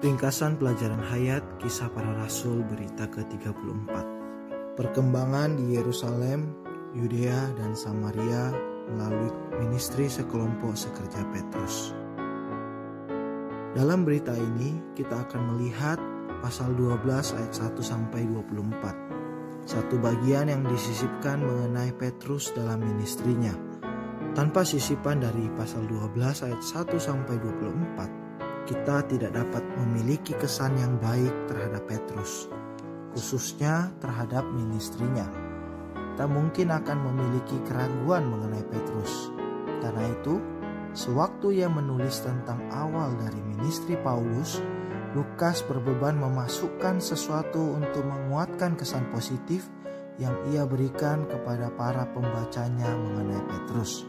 Ringkasan pelajaran hayat Kisah Para Rasul berita ke-34. Perkembangan di Yerusalem, Yudea dan Samaria melalui ministri sekelompok sekerja Petrus. Dalam berita ini kita akan melihat pasal 12 ayat 1 sampai 24. Satu bagian yang disisipkan mengenai Petrus dalam ministrinya. Tanpa sisipan dari pasal 12 ayat 1 sampai 24, kita tidak dapat memiliki kesan yang baik terhadap Petrus, khususnya terhadap ministrinya. Kita mungkin akan memiliki keraguan mengenai Petrus. Karena itu, sewaktu ia menulis tentang awal dari ministri Paulus, Lukas berbeban memasukkan sesuatu untuk menguatkan kesan positif yang ia berikan kepada para pembacanya mengenai Petrus.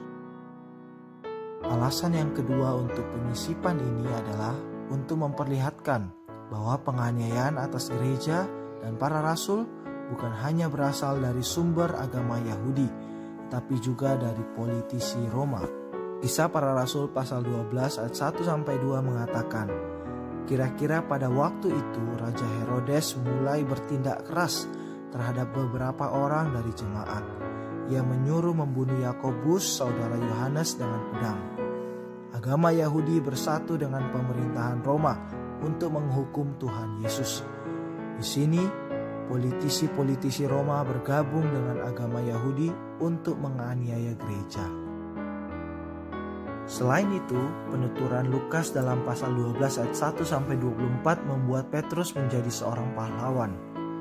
Alasan yang kedua untuk penyisipan ini adalah untuk memperlihatkan bahwa penganiayaan atas gereja dan para rasul bukan hanya berasal dari sumber agama Yahudi, tapi juga dari politisi Roma. Kisah Para Rasul pasal 12 ayat 1 sampai 2 mengatakan, kira-kira pada waktu itu Raja Herodes mulai bertindak keras terhadap beberapa orang dari jemaat. Ia menyuruh membunuh Yakobus, saudara Yohanes, dengan pedang. Agama Yahudi bersatu dengan pemerintahan Roma untuk menghukum Tuhan Yesus. Di sini, politisi-politisi Roma bergabung dengan agama Yahudi untuk menganiaya gereja. Selain itu, penuturan Lukas dalam pasal 12 ayat 1 sampai 24 membuat Petrus menjadi seorang pahlawan.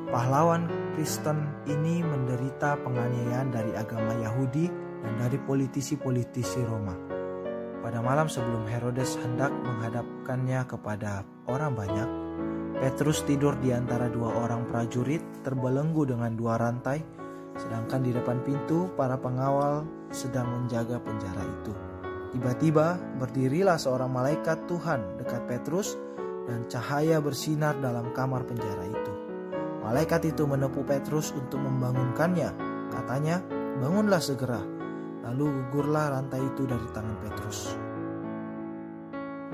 Pahlawan Kristen ini menderita penganiayaan dari agama Yahudi dan dari politisi-politisi Roma. Pada malam sebelum Herodes hendak menghadapkannya kepada orang banyak, Petrus tidur di antara dua orang prajurit terbelenggu dengan dua rantai, sedangkan di depan pintu para pengawal sedang menjaga penjara itu. Tiba-tiba berdirilah seorang malaikat Tuhan dekat Petrus dan cahaya bersinar dalam kamar penjara itu. Malaikat itu menepu Petrus untuk membangunkannya. Katanya, bangunlah segera. Lalu gugurlah rantai itu dari tangan Petrus.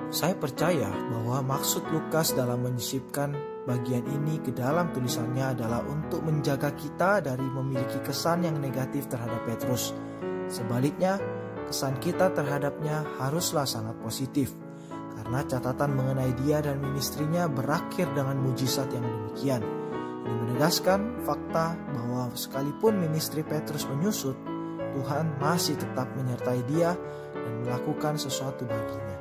Saya percaya bahwa maksud Lukas dalam menyisipkan bagian ini ke dalam tulisannya adalah untuk menjaga kita dari memiliki kesan yang negatif terhadap Petrus. Sebaliknya, kesan kita terhadapnya haruslah sangat positif, karena catatan mengenai dia dan ministrinya berakhir dengan mujizat yang demikian. Ini menegaskan fakta bahwa sekalipun ministri Petrus menyusut, Tuhan masih tetap menyertai dia dan melakukan sesuatu baginya.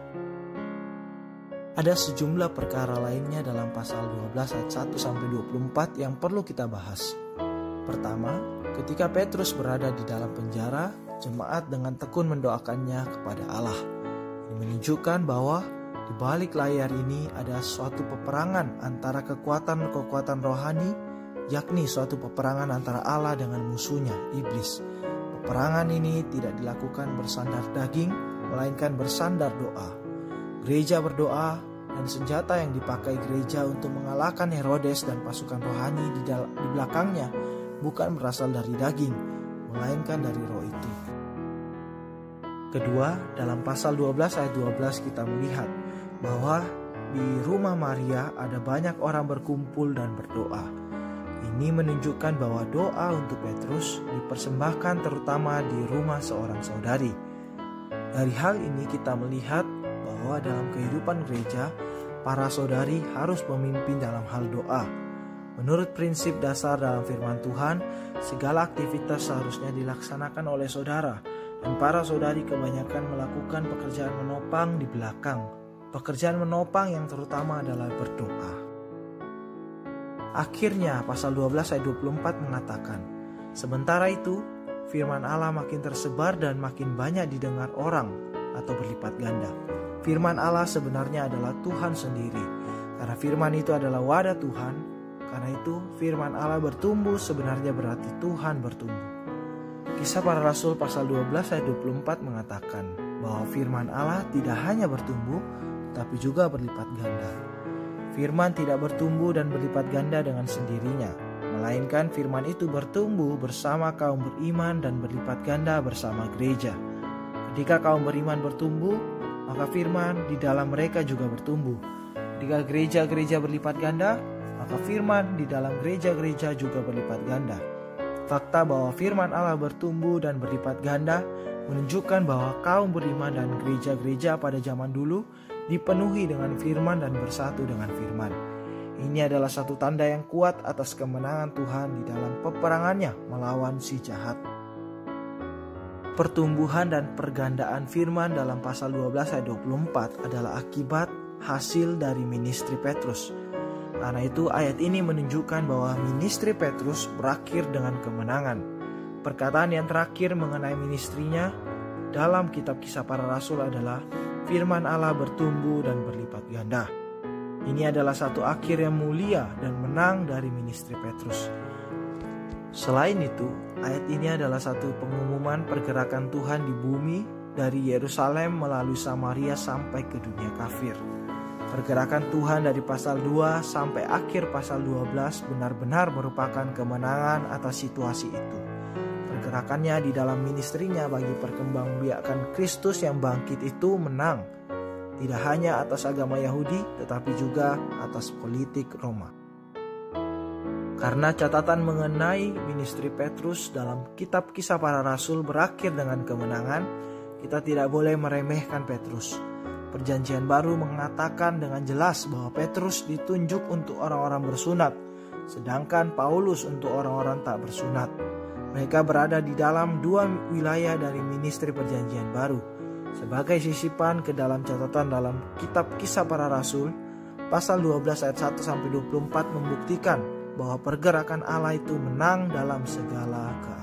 Ada sejumlah perkara lainnya dalam pasal 12 ayat 1 sampai 24 yang perlu kita bahas. Pertama, ketika Petrus berada di dalam penjara, jemaat dengan tekun mendoakannya kepada Allah. Ini menunjukkan bahwa di balik layar ini ada suatu peperangan antara kekuatan-kekuatan rohani, yakni suatu peperangan antara Allah dengan musuhnya, iblis. Peperangan ini tidak dilakukan bersandar daging, melainkan bersandar doa. Gereja berdoa dan senjata yang dipakai gereja untuk mengalahkan Herodes dan pasukan rohani di belakangnya bukan berasal dari daging, melainkan dari roh itu. Kedua, dalam pasal 12 ayat 12 kita melihat bahwa di rumah Maria ada banyak orang berkumpul dan berdoa. Ini menunjukkan bahwa doa untuk Petrus dipersembahkan terutama di rumah seorang saudari. Dari hal ini kita melihat bahwa dalam kehidupan gereja, para saudari harus memimpin dalam hal doa. Menurut prinsip dasar dalam firman Tuhan, segala aktivitas seharusnya dilaksanakan oleh saudara, dan para saudari kebanyakan melakukan pekerjaan menopang di belakang. Pekerjaan menopang yang terutama adalah berdoa. Akhirnya pasal 12 ayat 24 mengatakan, sementara itu firman Allah makin tersebar dan makin banyak didengar orang atau berlipat ganda. Firman Allah sebenarnya adalah Tuhan sendiri. Karena firman itu adalah wadah Tuhan, karena itu firman Allah bertumbuh sebenarnya berarti Tuhan bertumbuh. Kisah Para Rasul pasal 12 ayat 24 mengatakan bahwa firman Allah tidak hanya bertumbuh, tapi juga berlipat ganda. Firman tidak bertumbuh dan berlipat ganda dengan sendirinya, melainkan firman itu bertumbuh bersama kaum beriman dan berlipat ganda bersama gereja. Ketika kaum beriman bertumbuh, maka firman di dalam mereka juga bertumbuh. Ketika gereja-gereja berlipat ganda, maka firman di dalam gereja-gereja juga berlipat ganda. Fakta bahwa firman Allah bertumbuh dan berlipat ganda menunjukkan bahwa kaum beriman dan gereja-gereja pada zaman dulu dipenuhi dengan firman dan bersatu dengan firman. Ini adalah satu tanda yang kuat atas kemenangan Tuhan di dalam peperangannya melawan si jahat. Pertumbuhan dan pergandaan firman dalam pasal 12 ayat 24 adalah akibat hasil dari ministri Petrus. Karena itu ayat ini menunjukkan bahwa ministri Petrus berakhir dengan kemenangan. Perkataan yang terakhir mengenai ministrinya dalam kitab Kisah Para Rasul adalah firman Allah bertumbuh dan berlipat ganda. Ini adalah satu akhir yang mulia dan menang dari ministri Petrus. Selain itu, ayat ini adalah satu pengumuman pergerakan Tuhan di bumi dari Yerusalem melalui Samaria sampai ke dunia kafir. Pergerakan Tuhan dari pasal 2 sampai akhir pasal 12 benar-benar merupakan kemenangan atas situasi itu. Pergerakannya di dalam ministrinya bagi perkembangbiakan Kristus yang bangkit itu menang. Tidak hanya atas agama Yahudi, tetapi juga atas politik Roma. Karena catatan mengenai ministri Petrus dalam kitab Kisah Para Rasul berakhir dengan kemenangan, kita tidak boleh meremehkan Petrus. Perjanjian Baru mengatakan dengan jelas bahwa Petrus ditunjuk untuk orang-orang bersunat, sedangkan Paulus untuk orang-orang tak bersunat. Mereka berada di dalam dua wilayah dari ministri Perjanjian Baru. Sebagai sisipan ke dalam catatan dalam kitab Kisah Para Rasul, pasal 12 ayat 1-24 membuktikan bahwa pergerakan Allah itu menang dalam segala keadaan.